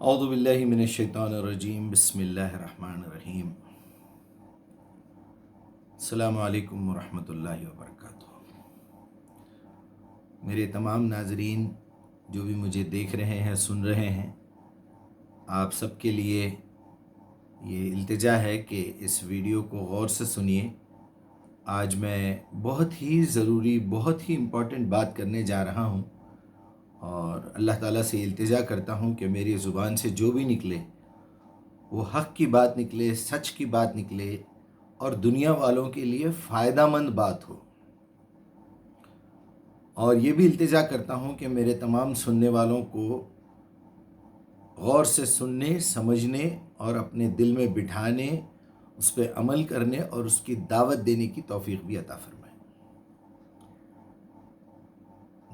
اعوذ باللہ من الشیطان الرجیم، بسم اللہ الرحمن الرحیم۔ السلام علیکم ورحمۃ اللہ وبرکاتہ۔ میرے تمام ناظرین جو بھی مجھے دیکھ رہے ہیں، سن رہے ہیں، آپ سب کے لیے یہ التجا ہے کہ اس ویڈیو کو غور سے سنیے۔ آج میں بہت ہی ضروری، بہت ہی امپورٹنٹ بات کرنے جا رہا ہوں، اور اللہ تعالیٰ سے التجا کرتا ہوں کہ میری زبان سے جو بھی نکلے وہ حق کی بات نکلے، سچ کی بات نکلے، اور دنیا والوں کے لیے فائدہ مند بات ہو۔ اور یہ بھی التجا کرتا ہوں کہ میرے تمام سننے والوں کو غور سے سننے، سمجھنے اور اپنے دل میں بٹھانے، اس پہ عمل کرنے اور اس کی دعوت دینے کی توفیق بھی عطا فرمائے۔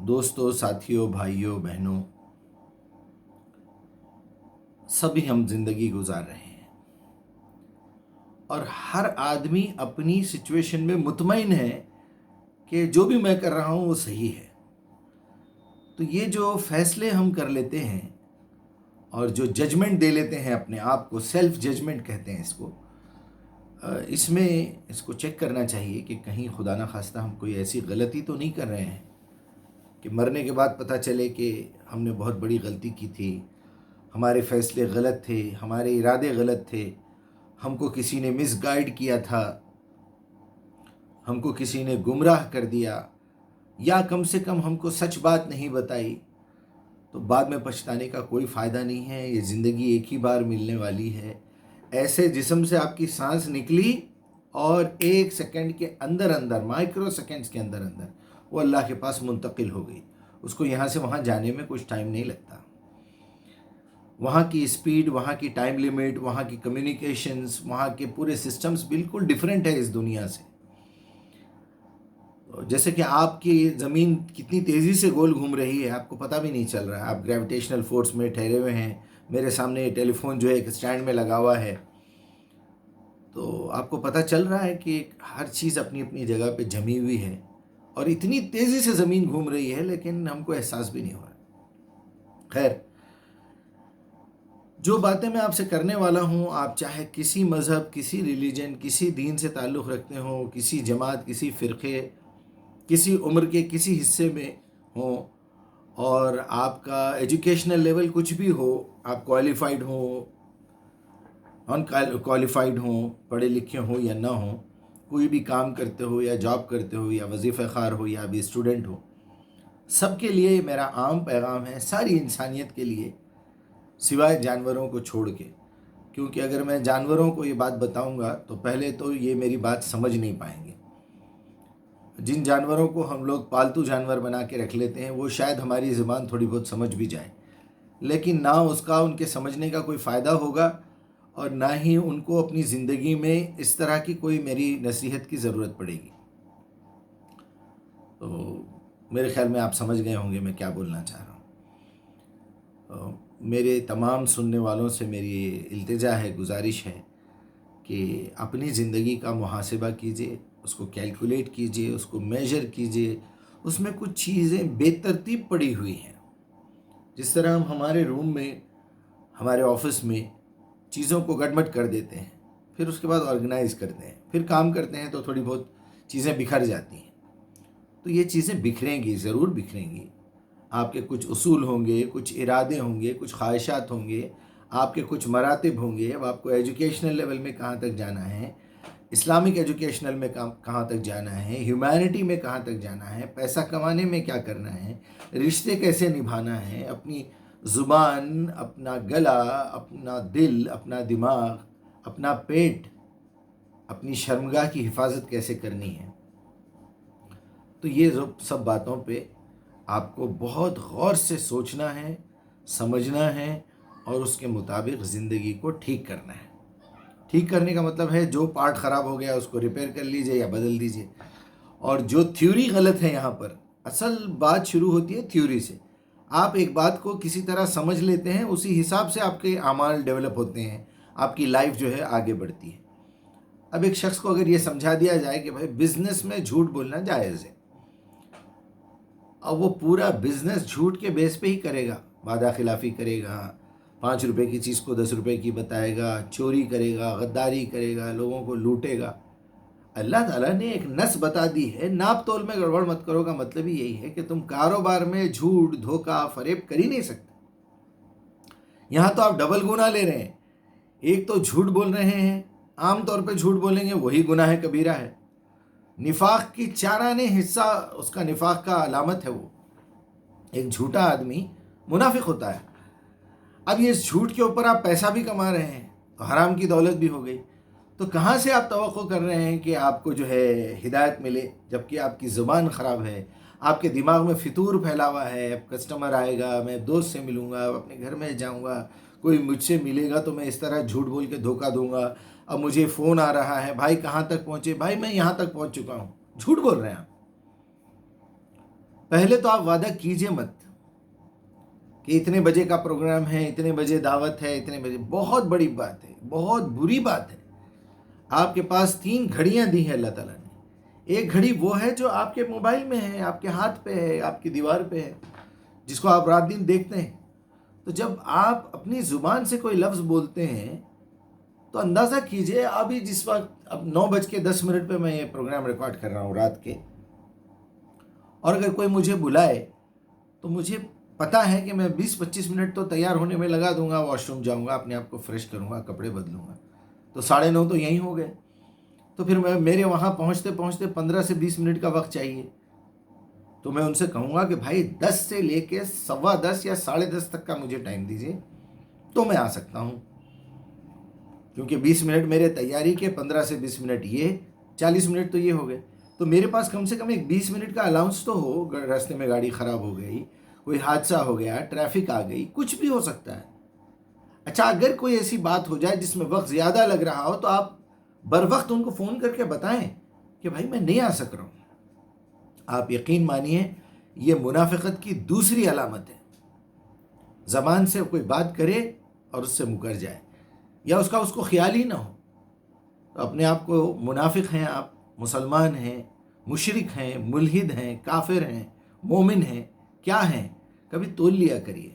دوستوں، ساتھیوں، بھائیوں، بہنوں، سبھی ہم زندگی گزار رہے ہیں، اور ہر آدمی اپنی سچویشن میں مطمئن ہے کہ جو بھی میں کر رہا ہوں وہ صحیح ہے۔ تو یہ جو فیصلے ہم کر لیتے ہیں اور جو ججمنٹ دے لیتے ہیں اپنے آپ کو، سیلف ججمنٹ کہتے ہیں اس کو، اس میں اس کو چیک کرنا چاہیے کہ کہیں خدا نخواستہ ہم کوئی ایسی غلطی تو نہیں کر رہے ہیں کہ مرنے کے بعد پتہ چلے کہ ہم نے بہت بڑی غلطی کی تھی، ہمارے فیصلے غلط تھے، ہمارے ارادے غلط تھے، ہم کو کسی نے مس گائیڈ کیا تھا، ہم کو کسی نے گمراہ کر دیا، یا کم سے کم ہم کو سچ بات نہیں بتائی۔ تو بعد میں پچھتانے کا کوئی فائدہ نہیں ہے۔ یہ زندگی ایک ہی بار ملنے والی ہے۔ ایسے جسم سے آپ کی سانس نکلی اور 1 سیکنڈ کے اندر اندر، مائکرو سیکنڈز کے اندر اندر وہ اللہ کے پاس منتقل ہو گئی۔ اس کو یہاں سے وہاں جانے میں کچھ ٹائم نہیں لگتا۔ وہاں کی اسپیڈ، وہاں کی ٹائم لیمٹ، وہاں کی کمیونیکیشنز، وہاں کے پورے سسٹمز بالکل ڈیفرنٹ ہے اس دنیا سے۔ جیسے کہ آپ کی زمین کتنی تیزی سے گول گھوم رہی ہے، آپ کو پتہ بھی نہیں چل رہا ہے۔ آپ گریویٹیشنل فورس میں ٹھہرے ہوئے ہیں۔ میرے سامنے یہ ٹیلی فون جو ہے ایک اسٹینڈ میں لگا ہوا ہے، تو آپ کو پتہ چل رہا ہے کہ ہر چیز اپنی اپنی جگہ پہ جمی ہوئی ہے، اور اتنی تیزی سے زمین گھوم رہی ہے لیکن ہم کو احساس بھی نہیں ہو رہا۔ خیر، جو باتیں میں آپ سے کرنے والا ہوں، آپ چاہے کسی مذہب، کسی ریلیجن، کسی دین سے تعلق رکھتے ہوں، کسی جماعت، کسی فرقے، کسی عمر کے کسی حصے میں ہوں، اور آپ کا ایجوکیشنل لیول کچھ بھی ہو، آپ کوالیفائڈ ہوں، ان کوالیفائڈ ہوں، پڑھے لکھے ہوں یا نہ ہوں، کوئی بھی کام کرتے ہو یا جاب کرتے ہو یا وظیفہ خوار ہو یا ابھی اسٹوڈنٹ ہو، سب کے لیے میرا عام پیغام ہے، ساری انسانیت کے لیے، سوائے جانوروں کو چھوڑ کے۔ کیونکہ اگر میں جانوروں کو یہ بات بتاؤں گا تو پہلے تو یہ میری بات سمجھ نہیں پائیں گے۔ جن جانوروں کو ہم لوگ پالتو جانور بنا کے رکھ لیتے ہیں وہ شاید ہماری زبان تھوڑی بہت سمجھ بھی جائے، لیکن نہ اس کا ان کے سمجھنے کا کوئی فائدہ ہوگا، اور نہ ہی ان کو اپنی زندگی میں اس طرح کی کوئی میری نصیحت کی ضرورت پڑے گی۔ تو میرے خیال میں آپ سمجھ گئے ہوں گے میں کیا بولنا چاہ رہا ہوں۔ میرے تمام سننے والوں سے میری التجا ہے، گزارش ہے کہ اپنی زندگی کا محاسبہ کیجئے، اس کو کیلکولیٹ کیجئے، اس کو میجر کیجئے۔ اس میں کچھ چیزیں بے ترتیب پڑی ہوئی ہیں۔ جس طرح ہم ہمارے روم میں، ہمارے آفس میں چیزوں کو گڑمٹ کر دیتے ہیں، پھر اس کے بعد آرگنائز کرتے ہیں، پھر کام کرتے ہیں تو تھوڑی بہت چیزیں بکھر جاتی ہیں۔ تو یہ چیزیں بکھریں گی، ضرور بکھریں گی۔ آپ کے کچھ اصول ہوں گے، کچھ ارادے ہوں گے، کچھ خواہشات ہوں گے، آپ کے کچھ مراتب ہوں گے۔ اب آپ کو ایجوکیشنل لیول میں کہاں تک جانا ہے، اسلامک ایجوکیشنل میں کہاں تک جانا ہے، ہیومینٹی میں کہاں تک جانا ہے، پیسہ کمانے میں کیا کرنا ہے، رشتے کیسے نبھانا ہے، اپنی زبان، اپنا گلا، اپنا دل، اپنا دماغ، اپنا پیٹ، اپنی شرمگاہ کی حفاظت کیسے کرنی ہے۔ تو یہ سب باتوں پہ آپ کو بہت غور سے سوچنا ہے، سمجھنا ہے، اور اس کے مطابق زندگی کو ٹھیک کرنا ہے۔ ٹھیک کرنے کا مطلب ہے جو پارٹ خراب ہو گیا اس کو ریپیئر کر لیجئے یا بدل دیجئے۔ اور جو تھیوری غلط ہے، یہاں پر اصل بات شروع ہوتی ہے تھیوری سے۔ آپ ایک بات کو کسی طرح سمجھ لیتے ہیں، اسی حساب سے آپ کے اعمال ڈیولپ ہوتے ہیں، آپ کی لائف جو ہے آگے بڑھتی ہے۔ اب ایک شخص کو اگر یہ سمجھا دیا جائے کہ بھائی بزنس میں جھوٹ بولنا جائز ہے، اب وہ پورا بزنس جھوٹ کے بیس پہ ہی کرے گا، وعدہ خلافی کرے گا، 5 روپے کی چیز کو 10 روپے کی بتائے گا، چوری کرے گا، غداری کرے گا، لوگوں کو لوٹے گا۔ اللہ تعالیٰ نے ایک نس بتا دی ہے، ناپ تول میں گڑبڑ مت کرو کا مطلب ہی یہی ہے کہ تم کاروبار میں جھوٹ، دھوکہ، فریب کر ہی نہیں سکتے۔ یہاں تو آپ ڈبل گناہ لے رہے ہیں، ایک تو جھوٹ بول رہے ہیں، عام طور پہ جھوٹ بولیں گے وہی گناہ کبیرہ ہے، نفاق کی چارانہ حصہ اس کا نفاق کا علامت ہے۔ وہ ایک جھوٹا آدمی منافق ہوتا ہے۔ اب یہ اس جھوٹ کے اوپر آپ پیسہ بھی کما رہے ہیں تو حرام کی دولت بھی ہو گئی، تو کہاں سے آپ توقع کر رہے ہیں کہ آپ کو جو ہے ہدایت ملے، جبکہ آپ کی زبان خراب ہے، آپ کے دماغ میں فطور پھیلا ہوا ہے۔ اب کسٹمر آئے گا، میں دوست سے ملوں گا، اپنے گھر میں جاؤں گا، کوئی مجھ سے ملے گا تو میں اس طرح جھوٹ بول کے دھوکہ دوں گا۔ اب مجھے فون آ رہا ہے، بھائی کہاں تک پہنچے؟ بھائی میں یہاں تک پہنچ چکا ہوں۔ جھوٹ بول رہے ہیں آپ۔ پہلے تو آپ وعدہ کیجئے مت کہ اتنے بجے کا پروگرام ہے، اتنے بجے دعوت ہے، اتنے بجے۔ بہت بڑی بات ہے، بہت بری بات ہے۔ آپ کے پاس 3 گھڑیاں دی ہیں اللہ تعالیٰ نے۔ ایک گھڑی وہ ہے جو آپ کے موبائل میں ہے، آپ کے ہاتھ پہ ہے، آپ کی دیوار پہ ہے، جس کو آپ رات دن دیکھتے ہیں۔ تو جب آپ اپنی زبان سے کوئی لفظ بولتے ہیں تو اندازہ کیجئے ابھی جس وقت اب 9:10 پہ میں یہ پروگرام ریکارڈ کر رہا ہوں رات کے، اور اگر کوئی مجھے بلائے تو مجھے پتہ ہے کہ میں 20-25 منٹ تو تیار ہونے میں لگا دوں گا، واش روم جاؤں گا، اپنے آپ کو فریش کروں گا، کپڑے بدلوں گا، تو 9:30 تو یہیں ہو گئے۔ تو پھر میرے وہاں پہنچتے پہنچتے 15 سے 20 منٹ کا وقت چاہیے۔ تو میں ان سے کہوں گا کہ بھائی 10 سے لے کے 10:15 یا 10:30 تک کا مجھے ٹائم دیجیے تو میں آ سکتا ہوں، کیونکہ 20 منٹ میرے تیاری کے، 15 سے 20 منٹ یہ، 40 منٹ تو یہ ہو گئے۔ تو میرے پاس کم سے کم ایک 20 منٹ کا الاؤنس تو ہو۔ راستے میں گاڑی خراب ہو گئی، کوئی حادثہ ہو گیا، ٹریفک آ گئی، کچھ بھی ہو سکتا ہے۔ اچھا اگر کوئی ایسی بات ہو جائے جس میں وقت زیادہ لگ رہا ہو تو آپ بر وقت ان کو فون کر کے بتائیں کہ بھائی میں نہیں آ سک رہا ہوں۔ آپ یقین مانیے یہ منافقت کی دوسری علامت ہے۔ زبان سے کوئی بات کرے اور اس سے مکر جائے، یا اس کو خیال ہی نہ ہو، تو اپنے آپ کو منافق ہیں، آپ مسلمان ہیں، مشرک ہیں، ملحد ہیں، کافر ہیں، مومن ہیں، کیا ہیں؟ کبھی تول لیا کریے۔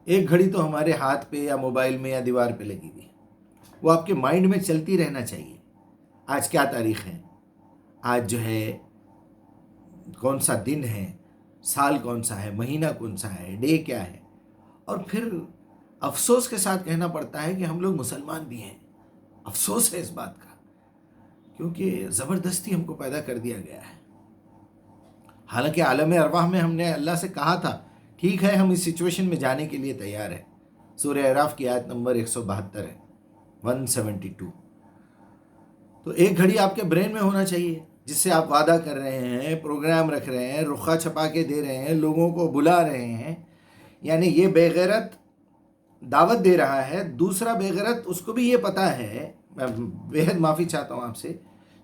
ایک گھڑی تو ہمارے ہاتھ پہ یا موبائل میں یا دیوار پہ لگی ہوئی، وہ آپ کے مائنڈ میں چلتی رہنا چاہیے۔ آج کیا تاریخ ہے، آج جو ہے کون سا دن ہے، سال کون سا ہے، مہینہ کون سا ہے، ڈے کیا ہے۔ اور پھر افسوس کے ساتھ کہنا پڑتا ہے کہ ہم لوگ مسلمان بھی ہیں۔ افسوس ہے اس بات کا، کیونکہ زبردستی ہم کو پیدا کر دیا گیا ہے۔ حالانکہ عالم ارواح میں ہم نے اللہ سے کہا تھا ٹھیک ہے ہم اس سچویشن میں جانے کے لیے تیار ہیں۔ سورہ اعراف کی آیت نمبر 172 ہے، 172۔ تو ایک گھڑی آپ کے برین میں ہونا چاہیے جس سے آپ وعدہ کر رہے ہیں، پروگرام رکھ رہے ہیں، رخہ چھپا کے دے رہے ہیں، لوگوں کو بلا رہے ہیں۔ یعنی یہ بے غیرت دعوت دے رہا ہے، دوسرا بے غیرت اس کو بھی یہ پتہ ہے، میں بےحد معافی چاہتا ہوں آپ سے،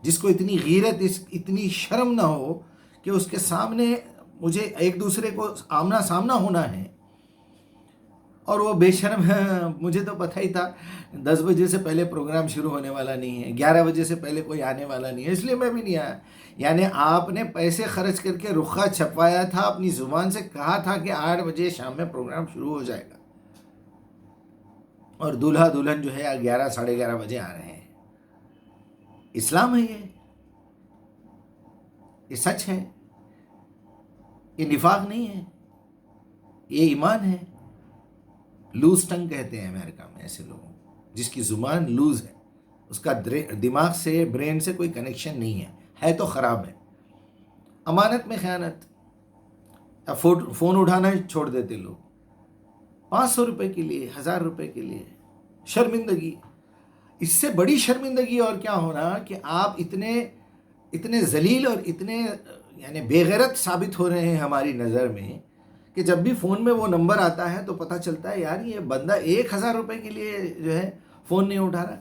جس کو اتنی غیرت، اتنی شرم نہ ہو کہ اس کے سامنے مجھے ایک دوسرے کو آمنا سامنا ہونا ہے، اور وہ بے شرم ہے۔ مجھے تو پتہ ہی تھا 10 بجے سے پہلے پروگرام شروع ہونے والا نہیں ہے، 11 بجے سے پہلے کوئی آنے والا نہیں ہے، اس لیے میں بھی نہیں آیا۔ یعنی آپ نے پیسے خرچ کر کے رخہ چھپوایا تھا، اپنی زبان سے کہا تھا کہ 8 بجے شام میں پروگرام شروع ہو جائے گا، اور دولہا دلہن جو ہے 11 ساڑھے 11 بجے آ رہے ہیں۔ اسلام ہے یہ سچ ہے، یہ نفاق نہیں ہے، یہ ایمان ہے۔ لوز ٹنگ کہتے ہیں امریکہ میں ایسے لوگوں کو، جس کی زبان لوز ہے، اس کا دماغ سے، برین سے کوئی کنیکشن نہیں ہے تو خراب ہے۔ امانت میں خیانت، فون اٹھانا ہی چھوڑ دیتے لوگ 500 روپے کے لیے، 1000 روپے کے لیے۔ شرمندگی، اس سے بڑی شرمندگی اور کیا ہونا کہ آپ اتنے ذلیل اور اتنے یعنی بے غیرت ثابت ہو رہے ہیں ہماری نظر میں، کہ جب بھی فون میں وہ نمبر آتا ہے تو پتہ چلتا ہے یار یہ بندہ 1000 روپے کے لیے جو ہے فون نہیں اٹھا رہا،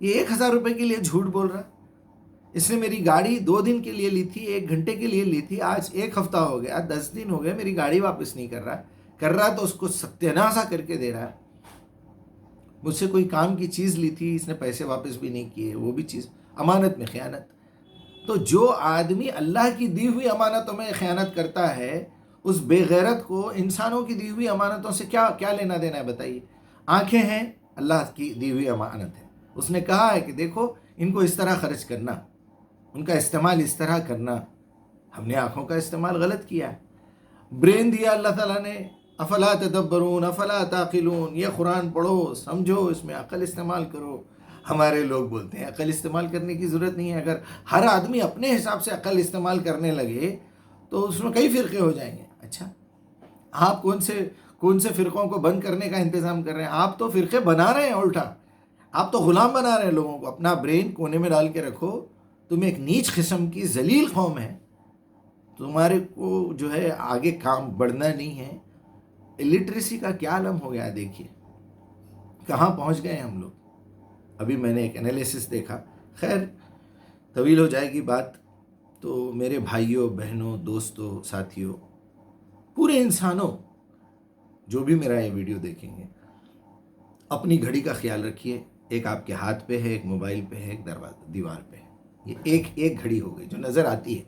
یہ 1000 روپے کے لیے جھوٹ بول رہا۔ اس نے میری گاڑی 2 دن کے لیے لی تھی، 1 گھنٹے کے لیے لی تھی، آج 1 ہفتہ ہو گیا، 10 دن ہو گئے، میری گاڑی واپس نہیں کر رہا تو اس کو ستیاناسا کر کے دے رہا ہے۔ مجھ سے کوئی کام کی چیز لی تھی، اس نے پیسے واپس بھی نہیں کیے، وہ بھی چیز۔ امانت میں خیانت۔ تو جو آدمی اللہ کی دی ہوئی امانتوں میں خیانت کرتا ہے اس بے غیرت کو انسانوں کی دی ہوئی امانتوں سے کیا لینا دینا ہے بتائیے؟ آنکھیں ہیں اللہ کی دی ہوئی امانت ہے، اس نے کہا ہے کہ دیکھو ان کو اس طرح خرچ کرنا، ان کا استعمال اس طرح کرنا، ہم نے آنکھوں کا استعمال غلط کیا ہے۔ برین دیا اللہ تعالیٰ نے، افلا تدبرون افلا تعقلون، یہ قرآن پڑھو سمجھو، اس میں عقل استعمال کرو۔ ہمارے لوگ بولتے ہیں عقل استعمال کرنے کی ضرورت نہیں ہے، اگر ہر آدمی اپنے حساب سے عقل استعمال کرنے لگے تو اس میں کئی فرقے ہو جائیں گے۔ اچھا، آپ کون سے فرقوں کو بند کرنے کا انتظام کر رہے ہیں؟ آپ تو فرقے بنا رہے ہیں، الٹا آپ تو غلام بنا رہے ہیں لوگوں کو۔ اپنا برین کونے میں ڈال کے رکھو، تم ایک نیچ قسم کی ذلیل قوم ہے، تمہارے کو جو ہے آگے کام بڑھنا نہیں ہے۔ الٹریسی کا کیا عالم ہو گیا، دیکھیے کہاں پہنچ گئے ہم لوگ۔ ابھی میں نے ایک انالیسس دیکھا، خیر طویل ہو جائے گی بات، تو میرے بھائیوں بہنوں دوستوں ساتھیوں پورے انسانوں جو بھی میرا یہ ویڈیو دیکھیں گے، اپنی گھڑی کا خیال رکھیے۔ ایک آپ کے ہاتھ پہ ہے، ایک موبائل پہ ہے، ایک دیوار پہ ہے، یہ ایک گھڑی ہو گئی جو نظر آتی ہے۔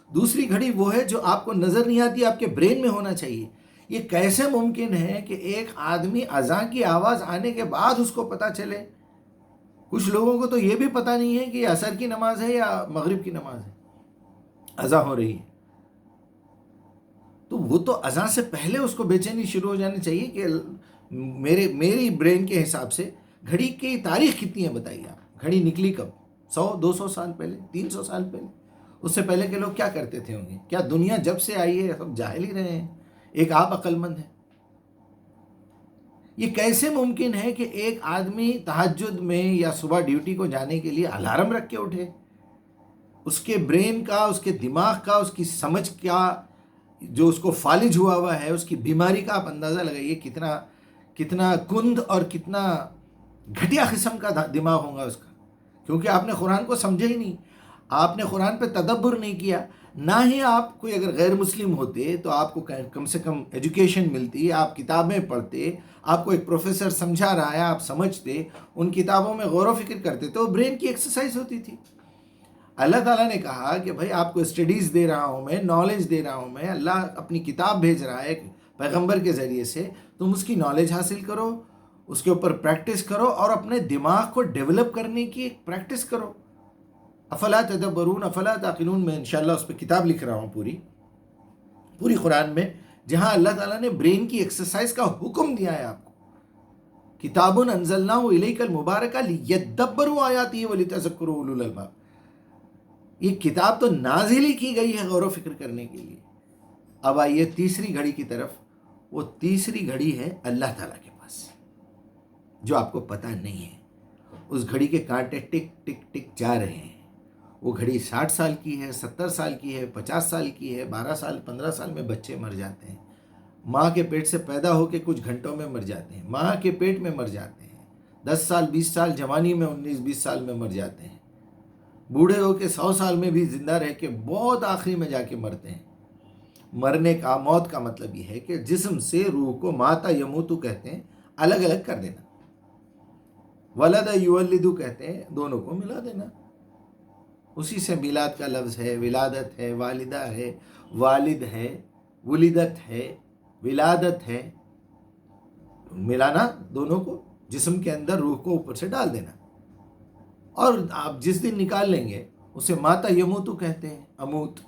دوسری گھڑی وہ ہے جو آپ کو نظر نہیں آتی، آپ کے برین میں ہونا چاہیے۔ یہ کیسے ممکن ہے کہ ایک آدمی اذان کی آواز آنے کے بعد اس کو پتہ چلے؟ کچھ لوگوں کو تو یہ بھی پتہ نہیں ہے کہ یہ عصر کی نماز ہے یا مغرب کی نماز ہے، اذان ہو رہی ہے۔ تو وہ تو اذان سے پہلے اس کو بے چینی شروع ہو جانی چاہیے کہ میری برین کے حساب سے گھڑی کی تاریخ کتنی ہے بتائیے آپ؟ گھڑی نکلی کب؟ 100-200 سال پہلے، 300 سال پہلے؟ اس سے پہلے کے لوگ کیا کرتے تھے ہوں گے؟ کیا دنیا جب سے آئی ہے سب جاہل ہی رہے ہیں؟ ایک آپ عقل مند ہیں۔ یہ کیسے ممکن ہے کہ ایک آدمی تہجد میں یا صبح ڈیوٹی کو جانے کے لیے الارم رکھ کے اٹھے؟ اس کے برین کا، اس کے دماغ کا، اس کی سمجھ کا جو اس کو فالج ہوا ہے، اس کی بیماری کا آپ اندازہ لگائیے کتنا کند اور کتنا گھٹیا قسم کا دماغ ہوگا اس کا، کیونکہ آپ نے قرآن کو سمجھا ہی نہیں، آپ نے قرآن پہ تدبر نہیں کیا۔ نہ ہی آپ کوئی اگر غیر مسلم ہوتے تو آپ کو کم سے کم ایجوکیشن ملتی، آپ کتابیں پڑھتے، آپ کو ایک پروفیسر سمجھا رہا ہے آپ سمجھتے، ان کتابوں میں غور و فکر کرتے تو برین کی ایکسرسائز ہوتی تھی۔ اللہ تعالیٰ نے کہا کہ بھائی آپ کو اسٹڈیز دے رہا ہوں میں، نالج دے رہا ہوں میں، اللہ اپنی کتاب بھیج رہا ہے پیغمبر کے ذریعے سے، تم اس کی نالج حاصل کرو، اس کے اوپر پریکٹس کرو اور اپنے دماغ کو ڈیولپ کرنے کی ایک پریکٹس کرو۔ افلا تدبرون افلا تعقلون، میں انشاءاللہ اس پہ کتاب لکھ رہا ہوں پوری قرآن میں، جہاں اللہ تعالیٰ نے برین کی ایکسرسائز کا حکم دیا ہے آپ کو۔ کتاب انزلناہ الیک المبارک لیدبروا آیاتہ ولتذکروا اولو الالباب، یہ کتاب تو نازل ہی کی گئی ہے غور و فکر کرنے کے لیے۔ اب آئیے تیسری گھڑی کی طرف، وہ تیسری گھڑی ہے اللہ تعالیٰ کے پاس جو آپ کو پتہ نہیں ہے۔ اس گھڑی کے کانٹے ٹک ٹک ٹک جا رہے ہیں، وہ گھڑی 60 سال کی ہے، 70 سال کی ہے، 50 سال کی ہے، 12 سال 15 سال میں بچے مر جاتے ہیں، ماں کے پیٹ سے پیدا ہو کے کچھ گھنٹوں میں مر جاتے ہیں، ماں کے پیٹ میں مر جاتے ہیں، 10 سال 20 سال جوانی میں، 19-20 سال میں مر جاتے ہیں، بوڑھے ہو کے 100 سال میں بھی زندہ رہ کے بہت آخری میں جا کے مرتے ہیں۔ مرنے کا، موت کا مطلب یہ ہے کہ جسم سے روح کو ماتا یموتو کہتے ہیں، الگ الگ کر دینا، ولد یولدو کہتے ہیں دونوں کو ملا دینا، اسی سے میلاد کا لفظ ہے، ولادت ہے، والدہ ہے، والد ہے، ولدت ہے، ولادت ہے، ملانا دونوں کو، جسم کے اندر روح کو اوپر سے ڈال دینا، اور آپ جس دن نکال لیں گے اسے ماتا یموتو کہتے ہیں، اموت۔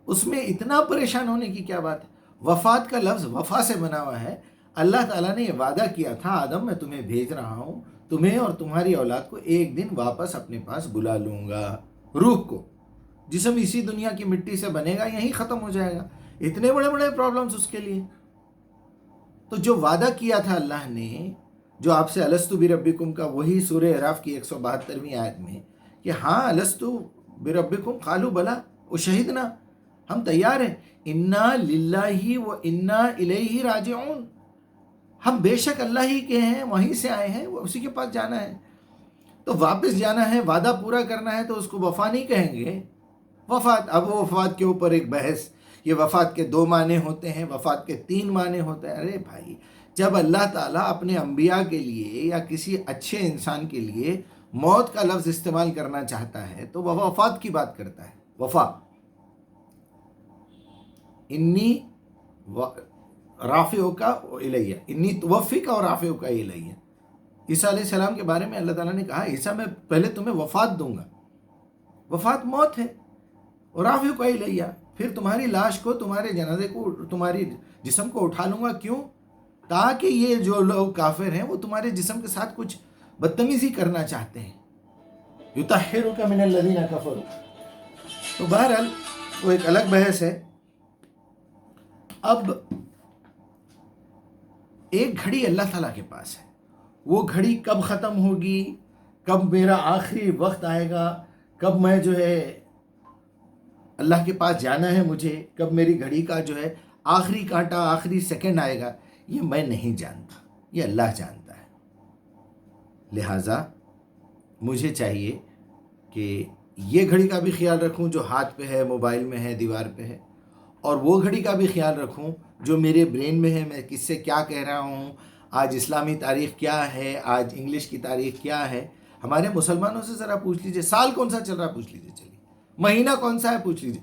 اس میں اتنا پریشان ہونے کی کیا بات ہے؟ وفات کا لفظ وفا سے بنا ہوا ہے۔ اللہ تعالیٰ نے یہ وعدہ کیا تھا، آدم میں تمہیں بھیج رہا ہوں، تمہیں اور تمہاری اولاد کو ایک دن واپس اپنے پاس بلا لوں گا۔ روح کو، جسم اسی دنیا کی مٹی سے بنے گا، یہیں ختم ہو جائے گا، اتنے بڑے بڑے پرابلمز اس کے لیے۔ تو جو وعدہ کیا تھا اللہ نے، جو آپ سے الستو بربکم کا، وہی سورہ اعراف کی 172ویں آیت میں کہ ہاں الستو بربکم قالوا بلا وشہدنا، ہم تیار ہیں، انا للہ و انا الیہ راجعون، ہم بے شک اللہ ہی کے ہیں، وہیں سے آئے ہیں، اسی کے پاس جانا ہے۔ تو واپس جانا ہے، وعدہ پورا کرنا ہے، تو اس کو وفا نہیں کہیں گے، وفات۔ اب وہ وفات کے اوپر ایک بحث، یہ وفات کے 2 معنی ہوتے ہیں، وفات کے 3 معنی ہوتے ہیں۔ ارے بھائی، جب اللہ تعالیٰ اپنے انبیاء کے لیے یا کسی اچھے انسان کے لیے موت کا لفظ استعمال کرنا چاہتا ہے تو وہ وفات کی بات کرتا ہے، وفا۔ انی رافعک الیہ، انی توفیک اور رافعک الیہ۔ عیسیٰ علیہ السلام کے بارے میں اللہ تعالیٰ نے کہا عیسیٰ میں پہلے تمہیں وفات دوں گا، وفات موت ہے، اور رافعک الیہ، پھر تمہاری لاش کو، تمہارے جنازے کو، تمہاری جسم کو اٹھا لوں گا۔ کیوں؟ تاکہ یہ جو لوگ کافر ہیں وہ تمہارے جسم کے ساتھ کچھ بدتمیزی کرنا چاہتے ہیں، یطہرک من الذین کفروا۔ تو بہرحال وہ ایک الگ بحث ہے۔ اب ایک گھڑی اللہ تعالیٰ کے پاس ہے، وہ گھڑی کب ختم ہوگی، کب میرا آخری وقت آئے گا، کب میں جو ہے اللہ کے پاس جانا ہے مجھے، کب میری گھڑی کا جو ہے آخری کانٹا، آخری سیکنڈ آئے گا، یہ میں نہیں جانتا، یہ اللہ جانتا ہے۔ لہٰذا مجھے چاہیے کہ یہ گھڑی کا بھی خیال رکھوں جو ہاتھ پہ ہے، موبائل میں ہے، دیوار پہ ہے، اور وہ گھڑی کا بھی خیال رکھوں جو میرے برین میں ہے، میں کس سے کیا کہہ رہا ہوں، آج اسلامی تاریخ کیا ہے، آج انگلش کی تاریخ کیا ہے۔ ہمارے مسلمانوں سے ذرا پوچھ لیجئے سال کون سا چل رہا ہے، پوچھ لیجئے، چلیے مہینہ کون سا ہے پوچھ لیجئے،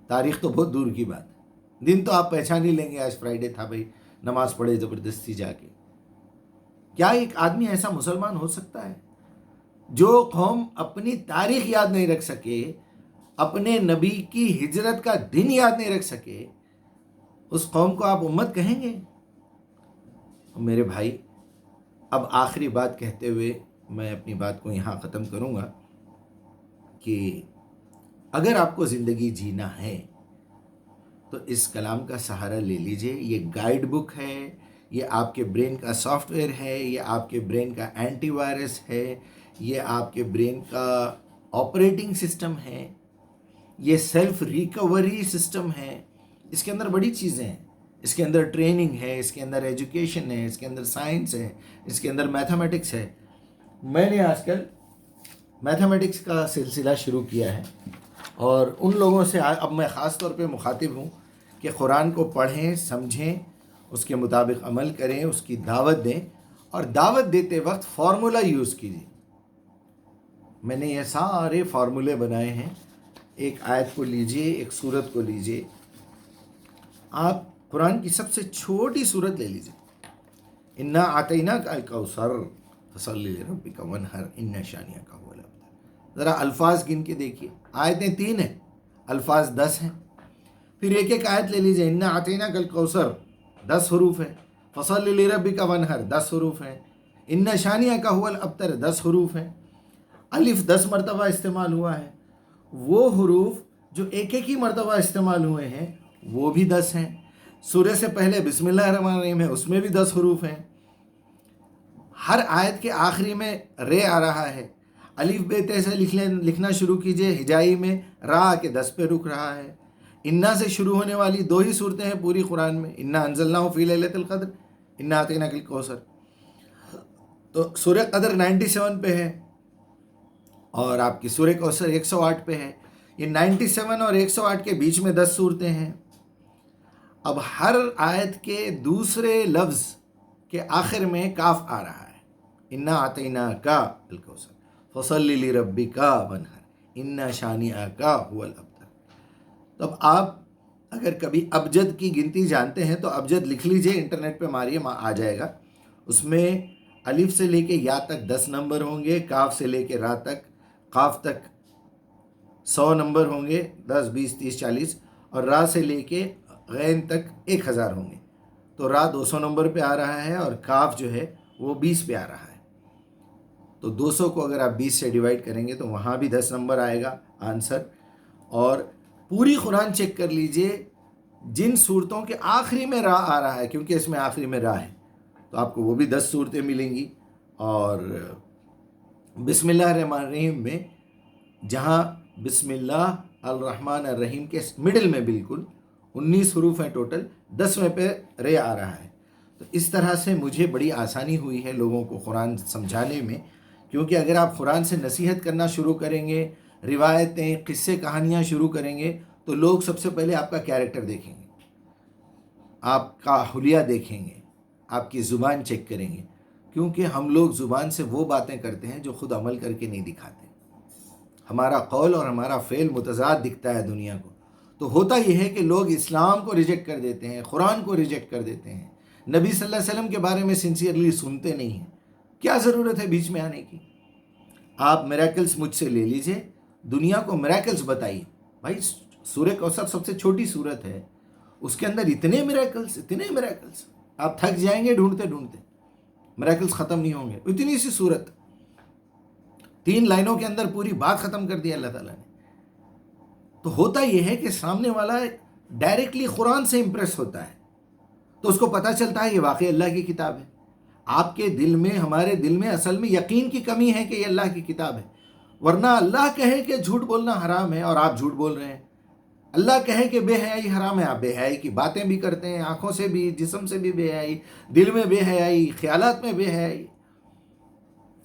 تاریخ تو بہت دور کی بات ہے، دن تو آپ پہچان ہی لیں گے، آج فرائیڈے تھا بھائی، نماز پڑھے زبردستی جا کے۔ کیا ایک آدمی ایسا مسلمان ہو سکتا ہے جو قوم اپنی تاریخ یاد نہیں رکھ سکے، اپنے نبی کی ہجرت کا دن یاد نہیں رکھ سکے، اس قوم کو آپ امت کہیں گے؟ میرے بھائی، اب آخری بات کہتے ہوئے میں اپنی بات کو یہاں ختم کروں گا کہ اگر آپ کو زندگی جینا ہے تو اس کلام کا سہارا لے لیجئے۔ یہ گائیڈ بک ہے، یہ آپ کے برین کا سافٹ ویئر ہے، یہ آپ کے برین کا اینٹی وائرس ہے، یہ آپ کے برین کا آپریٹنگ سسٹم ہے، یہ سیلف ریکوری سسٹم ہے۔ اس کے اندر بڑی چیزیں ہیں، اس کے اندر ٹریننگ ہے، اس کے اندر ایجوکیشن ہے، اس کے اندر سائنس ہے، اس کے اندر میتھمیٹکس ہے۔ میں نے آج کل میتھمیٹکس کا سلسلہ شروع کیا ہے، اور ان لوگوں سے اب میں خاص طور پہ مخاطب ہوں کہ قرآن کو پڑھیں، سمجھیں، اس کے مطابق عمل کریں، اس کی دعوت دیں، اور دعوت دیتے وقت فارمولہ یوز کیجیے۔ میں نے یہ سارے فارمولے بنائے ہیں۔ ایک آیت کو لیجئے، ایک سورت کو لیجئے، آپ قرآن کی سب سے چھوٹی سورت لے لیجئے، انا اعطیناک الکوثر فصلی لربک وانحر ان شانئک هو الابتر۔ ذرا الفاظ گن کے دیکھیے، آیتیں 3 ہیں، الفاظ 10 ہیں۔ پھر ایک ایک آیت لے لیجئے، انا اعطیناک الکوثر 10 حروف ہیں، فصلی لربک وانحر 10 حروف ہیں، ان شانئک هو الابتر 10 حروف ہیں۔ الف 10 مرتبہ استعمال ہوا ہے، وہ حروف جو ایک ایک ہی مرتبہ استعمال ہوئے ہیں وہ بھی 10 ہیں۔ سورہ سے پہلے بسم اللہ الرحمن الرحیم ہے، اس میں بھی 10 حروف ہیں۔ ہر آیت کے آخری میں رے آ رہا ہے، الف بے تے سے لکھنا شروع کیجئے، ہجائی میں را کے 10 پہ رک رہا ہے۔ انا سے شروع ہونے والی 2 ہی صورتیں ہیں پوری قرآن میں، انا انزلناہ فی لیلۃ القدر، انا اعطیناک الکوثر۔ تو سورہ قدر 97 پہ ہے، اور آپ کی سورہ کوثر 108 پہ ہے۔ یہ 97 اور 108 کے بیچ میں 10 صورتیں ہیں۔ اب ہر آیت کے دوسرے لفظ کے آخر میں کاف آ رہا ہے، انا اعطیناک الکوثر فصلی لربک وانحر ان شانئک هو الابتر۔ تو اب آپ اگر کبھی ابجد کی گنتی جانتے ہیں تو ابجد لکھ لیجئے، انٹرنیٹ پہ ماریے، آ جائے گا۔ اس میں الف سے لے کے یا تک 10 نمبر ہوں گے، کاف سے لے کے را تک، قاف تک 100 نمبر ہوں گے، 10 20 30 40، اور را سے لے کے غین تک 1000 ہوں گے۔ تو را 200 نمبر پہ آ رہا ہے، اور کاف جو ہے وہ 20 پہ آ رہا ہے۔ تو 200 کو اگر آپ 20 سے ڈیوائڈ کریں گے تو وہاں بھی 10 نمبر آئے گا آنسر۔ اور پوری قرآن چیک کر لیجئے، جن صورتوں کے آخری میں را آ رہا ہے، کیونکہ اس میں آخری میں را ہے، تو آپ کو وہ بھی 10 صورتیں ملیں گی۔ اور بسم اللہ الرحمن الرحیم میں جہاں بسم اللہ الرحمن الرحیم کے مڈل میں بالکل 19 حروف ہیں ٹوٹل، 10ویں پہ رے آ رہا ہے۔ تو اس طرح سے مجھے بڑی آسانی ہوئی ہے لوگوں کو قرآن سمجھانے میں، کیونکہ اگر آپ قرآن سے نصیحت کرنا شروع کریں گے، روایتیں، قصے، کہانیاں شروع کریں گے، تو لوگ سب سے پہلے آپ کا کیریکٹر دیکھیں گے، آپ کا حلیہ دیکھیں گے، آپ کی زبان چیک کریں گے، کیونکہ ہم لوگ زبان سے وہ باتیں کرتے ہیں جو خود عمل کر کے نہیں دکھاتے۔ ہمارا قول اور ہمارا فعل متضاد دکھتا ہے دنیا کو، تو ہوتا یہ ہے کہ لوگ اسلام کو ریجیکٹ کر دیتے ہیں، قرآن کو ریجیکٹ کر دیتے ہیں، نبی صلی اللہ علیہ وسلم کے بارے میں سنسیئرلی سنتے نہیں ہیں۔ کیا ضرورت ہے بیچ میں آنے کی؟ آپ میریکلز مجھ سے لے لیجئے، دنیا کو میریکلز بتائیے۔ بھائی سورہ کوثر سب سے چھوٹی سورت ہے، اس کے اندر اتنے میریکلز، آپ تھک جائیں گے ڈھونڈتے ڈھونڈتے، میریکلز ختم نہیں ہوں گے۔ اتنی سی سورت، 3 لائنوں کے اندر پوری بات ختم کر دی اللہ تعالیٰ نے۔ تو ہوتا یہ ہے کہ سامنے والا ڈائریکٹلی قرآن سے امپریس ہوتا ہے، تو اس کو پتہ چلتا ہے یہ واقعی اللہ کی کتاب ہے۔ آپ کے دل میں، ہمارے دل میں اصل میں یقین کی کمی ہے کہ یہ اللہ کی کتاب ہے، ورنہ اللہ کہے کہ جھوٹ بولنا حرام ہے اور آپ جھوٹ بول رہے ہیں، اللہ کہے کہ بے حیائی حرام ہے، آپ بے حیائی کی باتیں بھی کرتے ہیں، آنکھوں سے بھی، جسم سے بھی بے حیائی، دل میں بے حیائی، خیالات میں بے حیائی۔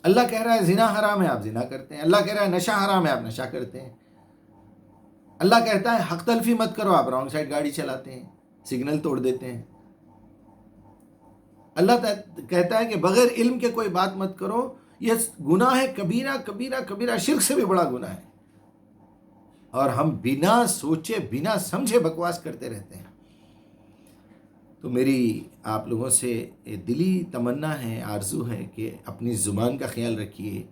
اللہ کہہ رہا ہے زنا حرام ہے، آپ زنا کرتے ہیں، اللہ کہہ رہا ہے نشہ حرام ہے، آپ نشہ کرتے ہیں، اللہ کہتا ہے حق تلفی مت کرو، آپ رانگ سائڈ گاڑی چلاتے ہیں، سگنل توڑ دیتے ہیں، اللہ کہتا ہے کہ بغیر علم کے کوئی بات مت کرو، یہ گناہ ہے کبیرہ کبیرہ کبیرہ، شرک سے بھی بڑا گناہ ہے، اور ہم بنا سوچے بنا سمجھے بکواس کرتے رہتے ہیں۔ تو میری آپ لوگوں سے دلی تمنا ہے، آرزو ہے کہ اپنی زبان کا خیال رکھیے،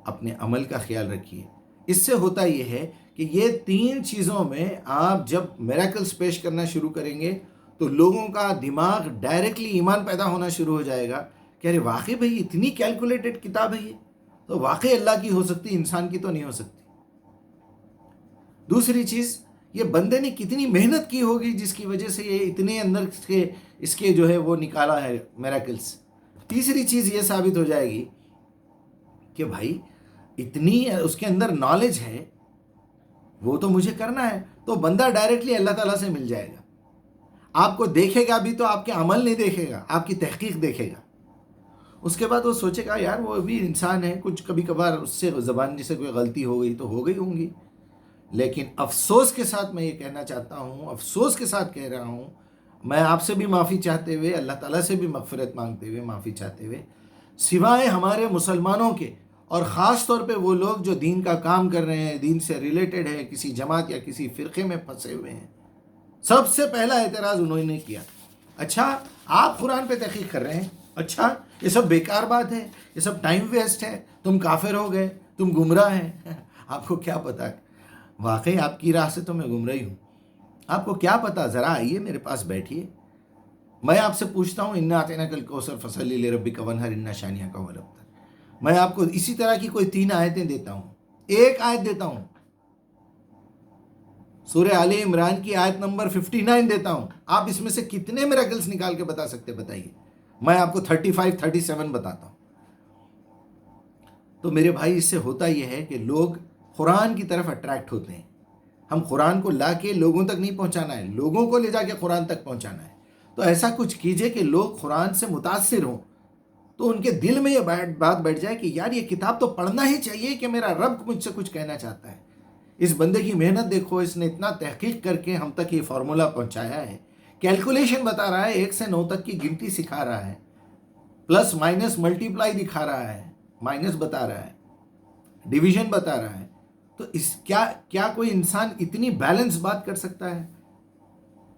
اپنے عمل کا خیال رکھیے۔ اس سے ہوتا یہ ہے کہ یہ 3 چیزوں میں آپ جب میریکلز پیش کرنا شروع کریں گے تو لوگوں کا دماغ ڈائریکٹلی ایمان پیدا ہونا شروع ہو جائے گا کہ ارے واقعی بھائی اتنی کیلکولیٹڈ کتاب ہے، یہ تو واقعی اللہ کی ہو سکتی، انسان کی تو نہیں ہو سکتی۔ دوسری چیز، یہ بندے نے کتنی محنت کی ہوگی جس کی وجہ سے یہ اتنے اندر اس کے جو ہے وہ نکالا ہے میریکلز۔ تیسری چیز یہ ثابت ہو جائے گی کہ بھائی اتنی اس کے اندر نالج ہے، وہ تو مجھے کرنا ہے، تو بندہ ڈائریکٹلی اللہ تعالیٰ سے مل جائے گا۔ آپ کو دیکھے گا بھی تو آپ کے عمل نہیں دیکھے گا، آپ کی تحقیق دیکھے گا۔ اس کے بعد وہ سوچے گا یار وہ بھی انسان ہے، کچھ کبھی کبھار اس سے زبان سے کوئی غلطی ہو گئی تو ہو گئی ہوں گی، لیکن افسوس کے ساتھ میں یہ کہنا چاہتا ہوں، افسوس کے ساتھ کہہ رہا ہوں، میں آپ سے بھی معافی چاہتے ہوئے، اللہ تعالیٰ سے بھی مغفرت مانگتے ہوئے، معافی چاہتے ہوئے، سوائے ہمارے مسلمانوں کے، اور خاص طور پہ وہ لوگ جو دین کا کام کر رہے ہیں، دین سے ریلیٹڈ ہے، کسی جماعت یا کسی فرقے میں پھنسے ہوئے ہیں، سب سے پہلا اعتراض انہوں نے کیا، اچھا آپ قرآن پہ تحقیق کر رہے ہیں، اچھا یہ سب بیکار بات ہے، یہ سب ٹائم ویسٹ ہے، تم کافر ہو گئے، تم گمراہ ہیں۔ آپ کو کیا پتا، واقعی آپ کی راہ سے تو میں گمراہ ہوں، آپ کو کیا پتا؟ ذرا آئیے میرے پاس بیٹھیے، میں آپ سے پوچھتا ہوں، انا اعطیناک الکوثر فصلی لربک وانحر ان شانئک هو الابتر۔ میں آپ کو اسی طرح کی کوئی 3 آیتیں دیتا ہوں، ایک آیت دیتا ہوں، سورہ آل عمران کی آیت نمبر 59 دیتا ہوں، آپ اس میں سے کتنے میریکلز نکال کے بتا سکتے بتائیے؟ میں آپ کو 35 37 بتاتا ہوں۔ تو میرے بھائی اس سے ہوتا یہ ہے کہ لوگ قرآن کی طرف اٹریکٹ ہوتے ہیں۔ ہم قرآن کو لا کے لوگوں تک نہیں پہنچانا ہے، لوگوں کو لے جا کے قرآن تک پہنچانا ہے۔ تو ایسا کچھ کیجئے کہ لوگ قرآن سے متاثر ہوں، تو ان کے دل میں یہ بات بیٹھ جائے کہ یار یہ کتاب تو پڑھنا ہی چاہیے کہ میرا رب مجھ سے کچھ کہنا چاہتا ہے۔ اس بندے کی محنت دیکھو، اس نے اتنا تحقیق کر کے ہم تک یہ فارمولہ پہنچایا ہے، کیلکولیشن بتا رہا ہے، 1 سے 9 تک کی گنتی سکھا رہا ہے، پلس مائنس ملٹیپلائی دکھا رہا ہے، مائنس بتا رہا ہے، ڈویژن بتا رہا ہے۔ تو کیا کوئی انسان اتنی بیلنس بات کر سکتا ہے؟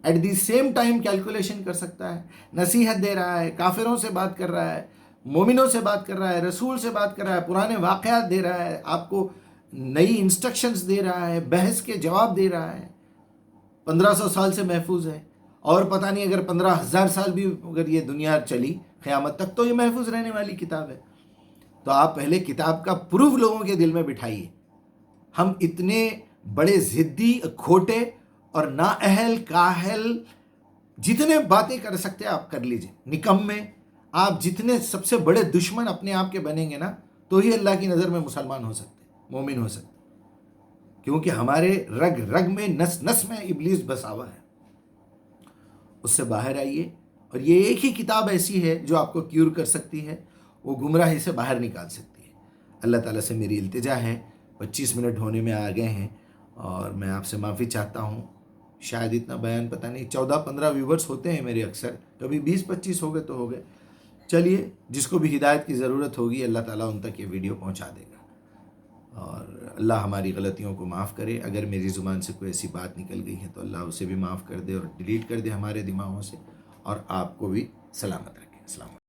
At the same time calculation کر سکتا ہے، نصیحت دے رہا ہے، کافروں سے بات کر رہا ہے، مومنوں سے بات کر رہا ہے، رسول سے بات کر رہا ہے، پرانے واقعات دے رہا ہے، آپ کو نئی انسٹرکشنز دے رہا ہے، بحث کے جواب دے رہا ہے، 1500 سال سے محفوظ ہے، اور پتہ نہیں اگر 15,000 سال بھی اگر یہ دنیا چلی قیامت تک تو یہ محفوظ رہنے والی کتاب ہے۔ تو آپ پہلے کتاب کا پروف لوگوں کے دل میں بٹھائیے۔ ہم اتنے بڑے ضدی، کھوٹے اور نااہل، کاہل، جتنے باتیں کر سکتے ہیں آپ کر لیجئے، نکمے، آپ جتنے سب سے بڑے دشمن اپنے آپ کے بنیں گے نا، تو ہی اللہ کی نظر میں مسلمان ہو سکتے، مومن ہو سکتے، کیونکہ ہمارے رگ رگ میں، نس نس میں ابلیس بسا ہوا ہے۔ اس سے باہر آئیے، اور یہ ایک ہی کتاب ایسی ہے جو آپ کو کیور کر سکتی ہے، وہ گمراہی سے باہر نکال سکتی ہے۔ اللہ تعالیٰ سے میری التجا ہے، 25 منٹ ہونے میں آ گئے ہیں، اور میں آپ سے معافی چاہتا ہوں، شاید اتنا بیان پتہ نہیں، 14-15 ویورز ہوتے ہیں میرے اکثر، کبھی 20-25 ہو گئے تو ہو گئے۔ چلیے، جس کو بھی ہدایت کی ضرورت ہوگی اللہ تعالیٰ ان تک یہ ویڈیو پہنچا دے گا۔ اور اللہ ہماری غلطیوں کو معاف کرے. اگر میری زبان سے کوئی ایسی بات نکل گئی ہے تو اللہ اسے بھی معاف کر دے اور ڈیلیٹ کر دے ہمارے دماغوں سے, اور آپ کو بھی سلامت رکھے. السلام علیکم.